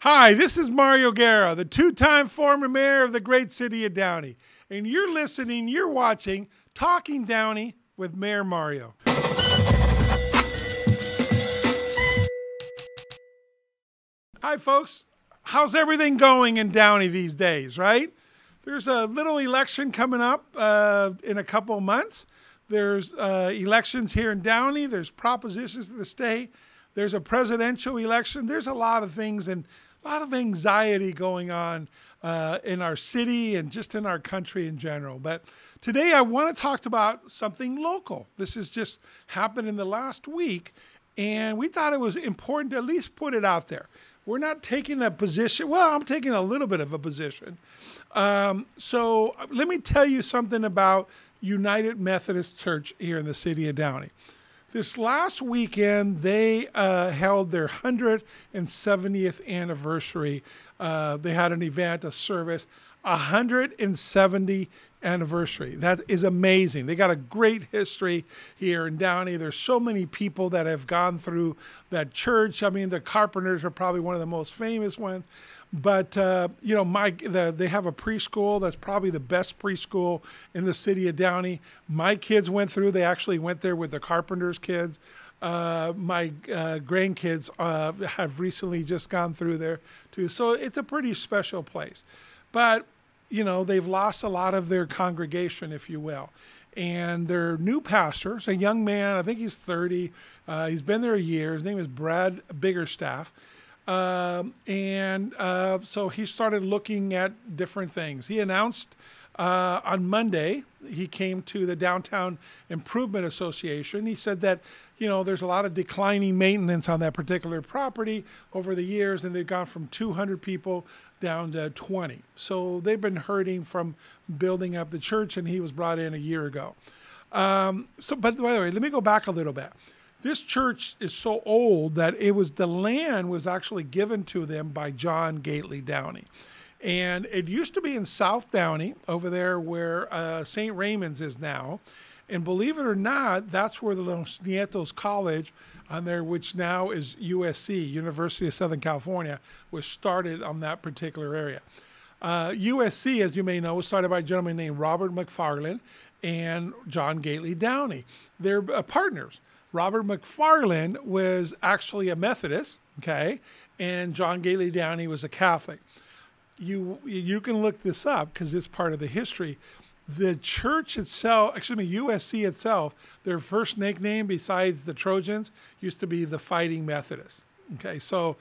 Hi, this is Mario Guerra, the two-time former mayor of the great city of Downey. And you're watching Talking Downey with Mayor Mario. Hi, folks. How's everything going in Downey these days, right? There's a little election coming up in a couple of months. There's elections here in Downey. There's propositions to the state. There's a presidential election. There's a lot of things and a lot of anxiety going on in our city and just in our country in general. But today I want to talk about something local. This has just happened in the last week, and we thought it was important to at least put it out there. We're not taking a position. Well, I'm taking a little bit of a position. So let me tell you something about United Methodist Church here in the city of Downey. This last weekend, they held their 170th anniversary. They had an event, a service, 170 anniversary. That is amazing. They got a great history here in Downey. There's so many people that have gone through that church. I mean, the Carpenters are probably one of the most famous ones. But, they have a preschool that's probably the best preschool in the city of Downey. My kids went through. They actually went there with the Carpenters' kids. My grandkids have recently just gone through there, too. So it's a pretty special place. But, they've lost a lot of their congregation, if you will. And their new pastor is a young man. I think he's 30. He's been there a year. His name is Brad Biggerstaff. So he started looking at different things. He announced on Monday, he came to the Downtown Improvement Association. He said that, there's a lot of declining maintenance on that particular property over the years, and they've gone from 200 people down to 20. So they've been hurting from building up the church, and he was brought in a year ago. But by the way, let me go back a little bit. This church is so old that the land was actually given to them by John Gately Downey. And it used to be in South Downey, over there where St. Raymond's is now. And believe it or not, that's where the Los Nietos College on there, which now is USC, University of Southern California, was started on that particular area. USC, as you may know, was started by a gentleman named Robert McFarland and John Gately Downey. They're partners. Robert McFarland was actually a Methodist, okay, and John Gately Downey was a Catholic. You can look this up because it's part of the history. The church itself, USC itself, their first nickname besides the Trojans used to be the Fighting Methodists. Okay, so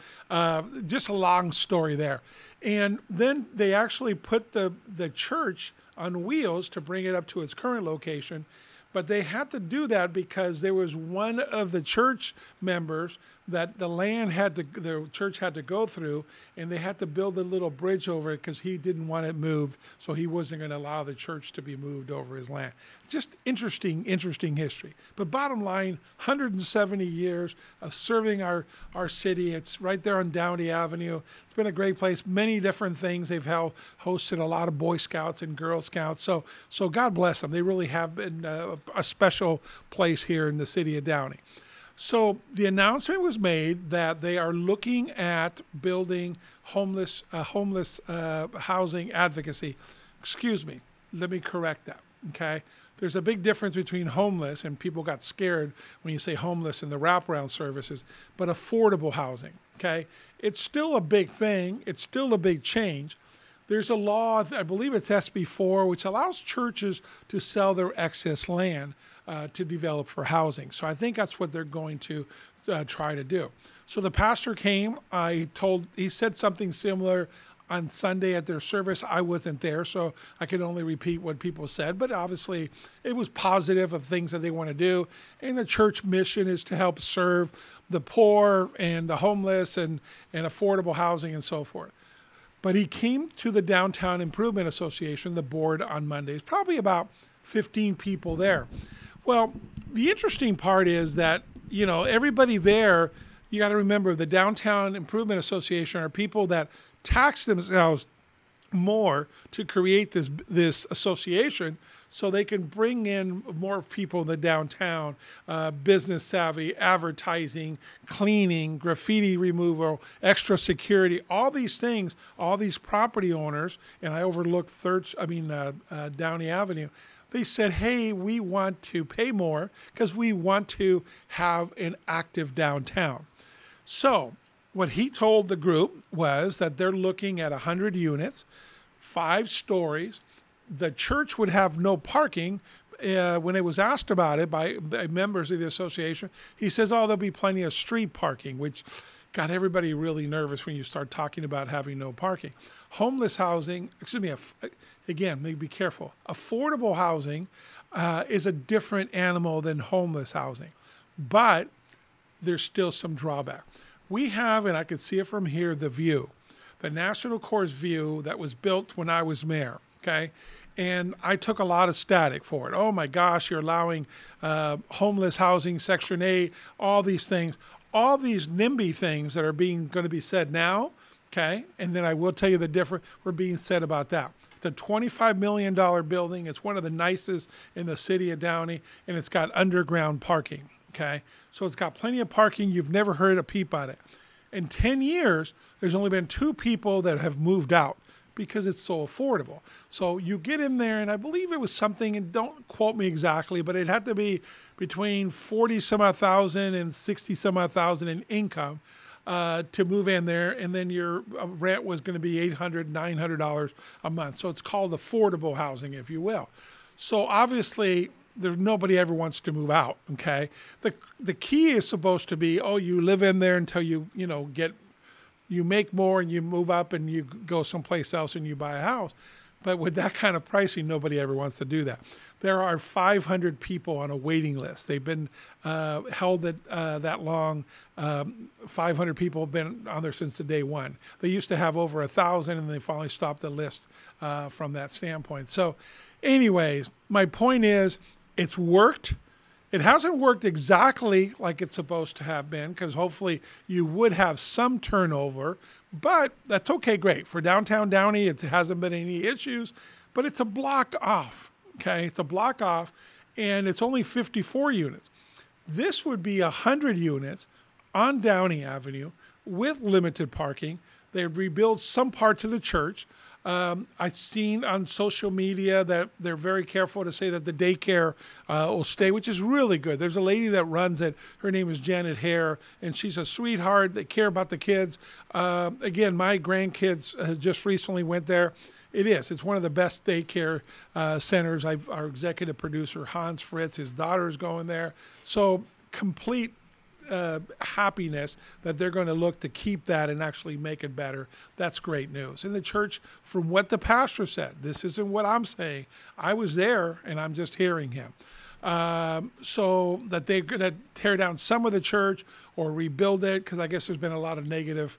just a long story there. And then they actually put the church on wheels to bring it up to its current location. But they had to do that because there was one of the church members that the church had to go through, and they had to build a little bridge over it because he didn't want it moved, so he wasn't going to allow the church to be moved over his land. Just interesting history. But bottom line, 170 years of serving our city. It's right there on Downey Avenue. It's been a great place. Many different things. They've hosted a lot of Boy Scouts and Girl Scouts. So God bless them. They really have been a special place here in the city of Downey. So the announcement was made that they are looking at building homeless housing advocacy. Excuse me. Let me correct that. Okay. There's a big difference between homeless, and people got scared when you say homeless and the wraparound services, but affordable housing. Okay. It's still a big thing. It's still a big change. There's a law, I believe it's SB 4, which allows churches to sell their excess land to develop for housing. So I think that's what they're going to try to do. So the pastor came. He said something similar on Sunday at their service. I wasn't there, so I can only repeat what people said. But obviously, it was positive of things that they want to do. And the church mission is to help serve the poor and the homeless and affordable housing and so forth. But he came to the Downtown Improvement Association, the board, on Mondays, probably about 15 people there. Well, the interesting part is that, everybody there, you got to remember the Downtown Improvement Association are people that tax themselves more to create this association so they can bring in more people in the downtown, business savvy, advertising, cleaning, graffiti removal, extra security, all these things, all these property owners, and I overlooked Downey Avenue. They said, hey, we want to pay more because we want to have an active downtown. So what he told the group was that they're looking at 100 units, 5 stories. The church would have no parking. When it was asked about it by members of the association, he says, oh, there'll be plenty of street parking, which got everybody really nervous when you start talking about having no parking. Homeless housing, again, maybe be careful. Affordable housing is a different animal than homeless housing, but there's still some drawback. We have, and I can see it from here, the view, the National Course view that was built when I was mayor, okay? And I took a lot of static for it. Oh my gosh, you're allowing homeless housing, Section 8, all these things, all these NIMBY things that are going to be said now, okay? And then I will tell you the difference were being said about that. It's a $25 million building. It's one of the nicest in the city of Downey, and it's got underground parking, okay? So it's got plenty of parking. You've never heard a peep at it. In 10 years, there's only been 2 people that have moved out because it's so affordable. So you get in there, and I believe it was something, and don't quote me exactly, but it had to be between 40 some odd thousand and 60 some odd thousand in income to move in there, and then your rent was going to be $800, $900 a month. So it's called affordable housing, if you will. So obviously, there's nobody ever wants to move out, okay? The key is supposed to be, oh, you live in there until you make more and you move up and you go someplace else and you buy a house. But with that kind of pricing, nobody ever wants to do that. There are 500 people on a waiting list. They've been held that long. 500 people have been on there since the day one. They used to have over 1,000, and they finally stopped the list from that standpoint. So anyways, my point is it's worked. It hasn't worked exactly like it's supposed to have been, because hopefully you would have some turnover, but that's okay, great. For downtown Downey, it hasn't been any issues, but it's a block off, okay? It's a block off, and it's only 54 units. This would be 100 units on Downey Avenue with limited parking. They rebuild some parts of the church. I've seen on social media that they're very careful to say that the daycare will stay, which is really good. There's a lady that runs it. Her name is Janet Hare, and she's a sweetheart. They care about the kids. Again, my grandkids just recently went there. It's one of the best daycare centers. Our executive producer, Hans Fritz, his daughter is going there. So complete happiness that they're going to look to keep that and actually make it better. That's great news. And the church, from what the pastor said, this isn't what I'm saying. I was there and I'm just hearing him. So that they're going to tear down some of the church or rebuild it, because I guess there's been a lot of negative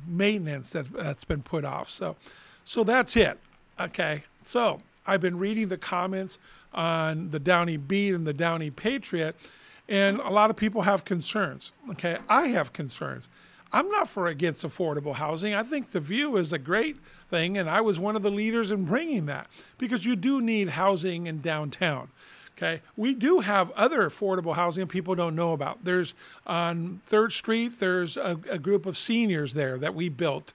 maintenance that's been put off. So that's it. Okay. So I've been reading the comments on the Downey Beat and the Downey Patriot, and a lot of people have concerns. Okay, I have concerns. I'm not against affordable housing. I think the View is a great thing, and I was one of the leaders in bringing that, because you do need housing in downtown. Okay, we do have other affordable housing people don't know about. There's on 3rd Street, there's a group of seniors there that we built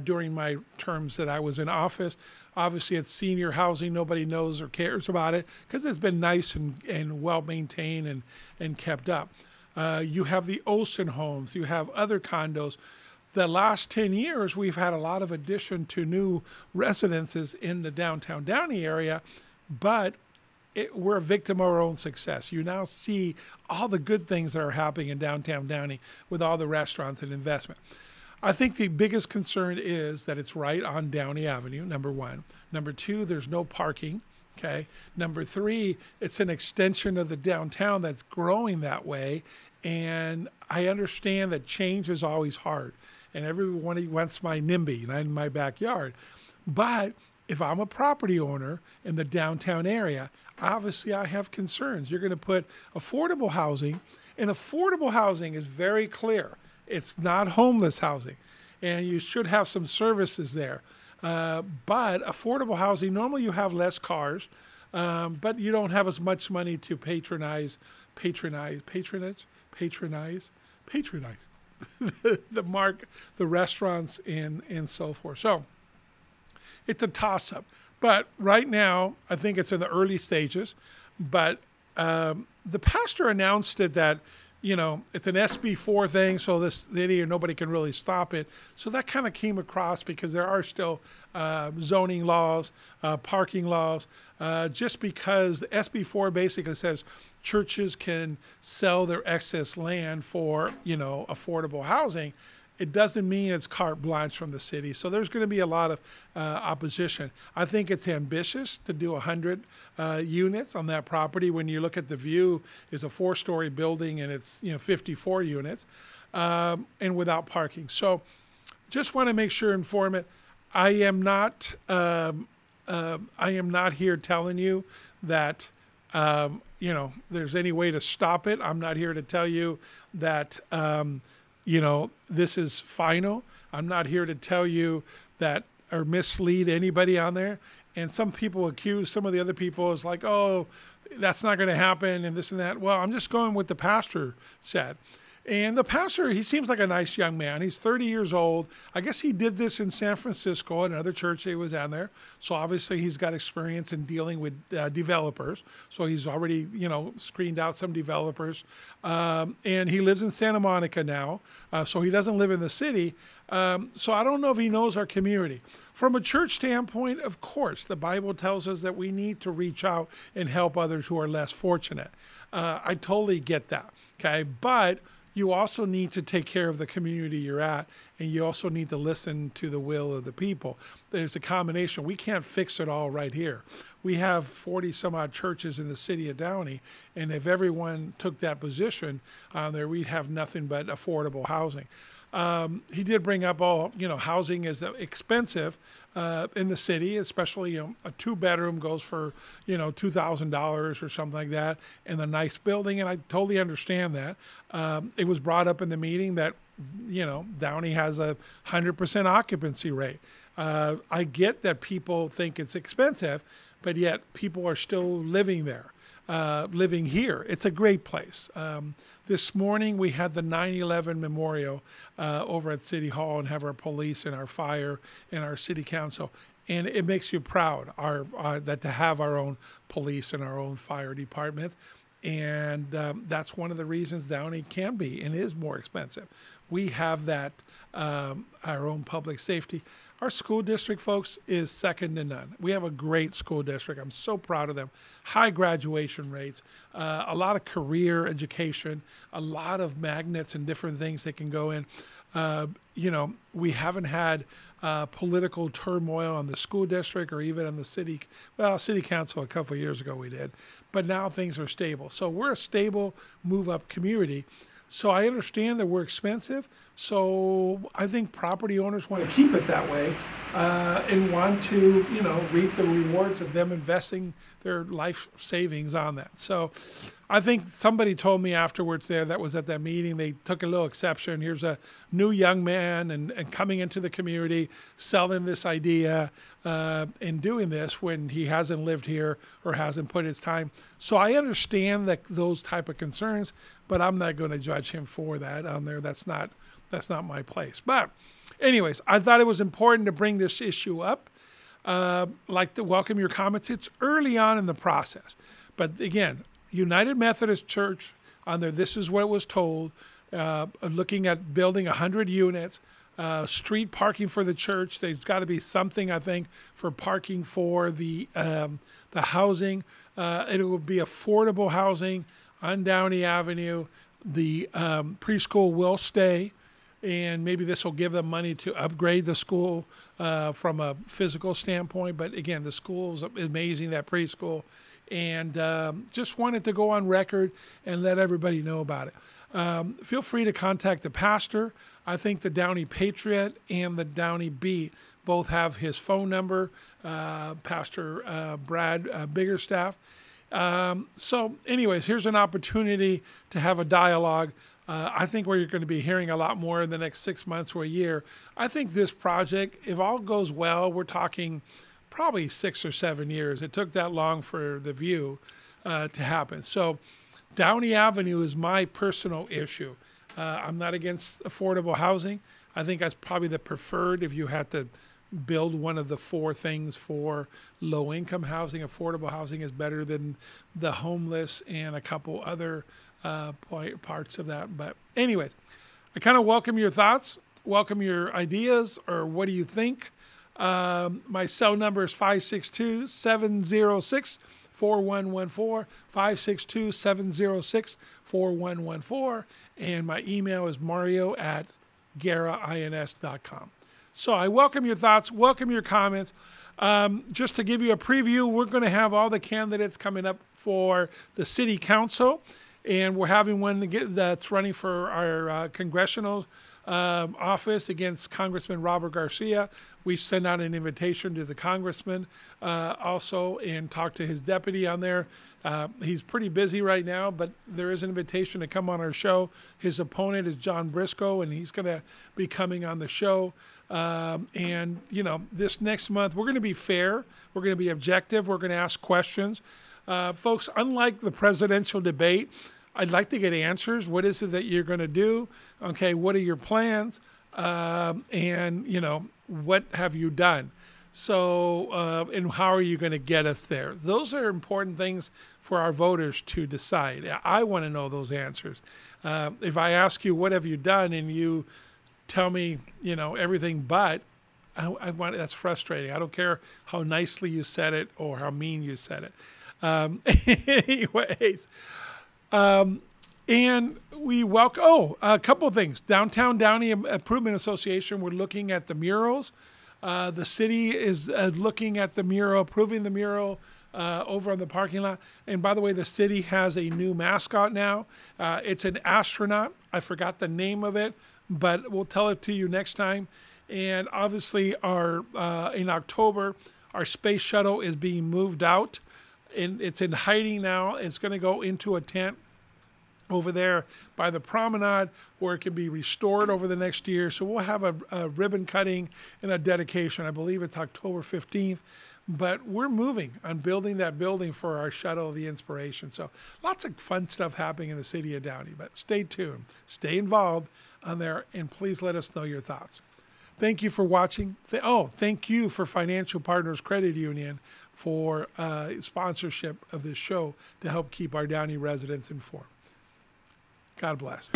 during my terms that I was in office. Obviously, it's senior housing. Nobody knows or cares about it because it's been nice and well maintained and kept up. You have the Olsen homes. You have other condos. The last 10 years, we've had a lot of addition to new residences in the downtown Downey area, but we're a victim of our own success. You now see all the good things that are happening in downtown Downey with all the restaurants and investment. I think the biggest concern is that it's right on Downey Avenue, number one. Number two, there's no parking, okay? Number three, it's an extension of the downtown that's growing that way, and I understand that change is always hard, and everyone wants my NIMBY, not in my backyard. But if I'm a property owner in the downtown area, obviously I have concerns. You're going to put affordable housing, and affordable housing is very clear. It's not homeless housing, and you should have some services there. But affordable housing, normally you have less cars, but you don't have as much money to patronize the restaurants and so forth. So it's a toss up. But right now, I think it's in the early stages. But the pastor announced it that, it's an SB4 thing, so this city or nobody can really stop it. So that kind of came across because there are still zoning laws, parking laws, just because the SB4 basically says churches can sell their excess land for, affordable housing. It doesn't mean it's carte blanche from the city. So there's going to be a lot of opposition. I think it's ambitious to do 100 units on that property. When you look at the view, it's a 4-story building and it's 54 units and without parking. So just want to make sure and inform it. I am not here telling you that there's any way to stop it. I'm not here to tell you that this is final. I'm not here to tell you that or mislead anybody on there. And some people accuse some of the other people as like, oh, that's not going to happen and this and that. Well, I'm just going with the pastor said. And the pastor, he seems like a nice young man. He's 30 years old. I guess he did this in San Francisco at another church he was in there. So obviously he's got experience in dealing with developers. So he's already, screened out some developers. And he lives in Santa Monica now. So he doesn't live in the city. So I don't know if he knows our community. From a church standpoint, of course, the Bible tells us that we need to reach out and help others who are less fortunate. I totally get that. Okay. But you also need to take care of the community you're at, and you also need to listen to the will of the people. There's a combination. We can't fix it all right here. We have 40 some odd churches in the city of Downey, and if everyone took that position there, we'd have nothing but affordable housing. He did bring up housing is expensive in the city, especially, a 2-bedroom goes for, $2,000 or something like that in a nice building. And I totally understand that. It was brought up in the meeting that, Downey has a 100% occupancy rate. I get that people think it's expensive, but yet people are still living there. Living here. It's a great place. This morning we had the 9/11 memorial over at City Hall and have our police and our fire and our city council. And it makes you proud that to have our own police and our own fire department. And that's one of the reasons Downey can be and is more expensive. We have that, our own public safety. Our school district, folks, is second to none. We have a great school district. I'm so proud of them. High graduation rates, a lot of career education, a lot of magnets and different things that can go in. We haven't had political turmoil on the school district or even on the city. Well, city council a couple of years ago we did, but now things are stable. So we're a stable move-up community. So I understand that we're expensive. So I think property owners want to keep it that way and want to, reap the rewards of them investing their life savings on that. So I think somebody told me afterwards there that was at that meeting, they took a little exception. Here's a new young man and coming into the community, selling this idea and doing this when he hasn't lived here or hasn't put his time. So I understand that those type of concerns, but I'm not going to judge him for that on there. That's not my place. But anyways, I thought it was important to bring this issue up. Like to welcome your comments. It's early on in the process. But again, United Methodist Church on there, this is what was told, looking at building 100 units, street parking for the church. There's got to be something, I think, for parking for the housing. It will be affordable housing on Downey Avenue. The preschool will stay, and maybe this will give them money to upgrade the school from a physical standpoint. But again, the school is amazing, that preschool. And just wanted to go on record and let everybody know about it. Feel free to contact the pastor. I think the Downey Patriot and the Downey Beat both have his phone number, Pastor Brad Biggerstaff. So anyways, here's an opportunity to have a dialogue. I think where you're going to be hearing a lot more in the next 6 months or a year. I think this project, if all goes well, we're talking probably 6 or 7 years. It took that long for the view to happen. So Downey Avenue is my personal issue. I'm not against affordable housing. I think that's probably the preferred if you had to build one of the 4 things for low-income housing. Affordable housing is better than the homeless and a couple other parts of that. But anyways, I kind of welcome your thoughts, welcome your ideas, or what do you think? My cell number is 562-706-4114, 562-706-4114, and my email is mario@guerrains.com. So I welcome your thoughts, welcome your comments. Just to give you a preview, we're going to have all the candidates coming up for the city council, and we're having one that's running for our congressional office against Congressman Robert Garcia. We sent out an invitation to the congressman also and talked to his deputy on there. He's pretty busy right now, but there is an invitation to come on our show. His opponent is John Briscoe, and he's going to be coming on the show. And, you know, this next month, we're going to be fair. We're going to be objective. We're going to ask questions. Folks, unlike the presidential debate, I'd like to get answers. What is it that you're going to do? Okay, what are your plans? And, you know, what have you done? So, and how are you going to get us there? Those are important things for our voters to decide. I want to know those answers. If I ask you, what have you done? And you tell me, you know, everything but, that's frustrating. I don't care how nicely you said it or how mean you said it. Anyways, and we welcome, a couple of things. Downtown Downey Improvement Association, we're looking at the murals. The city is looking at the mural, approving the mural over on the parking lot. And by the way, the city has a new mascot now. It's an astronaut. I forgot the name of it, but we'll tell it to you next time. And obviously, in October, our space shuttle is being moved out. And it's in hiding now. It's going to go into a tent over there by the promenade where it can be restored over the next year. So we'll have a ribbon cutting and a dedication. I believe it's October 15th. But we're moving on building that building for our Shuttle of the Inspiration. So lots of fun stuff happening in the city of Downey. But stay tuned. Stay involved on there. And please let us know your thoughts. Thank you for watching. Thank you for Financial Partners Credit Union for sponsorship of this show to help keep our Downey residents informed. God bless.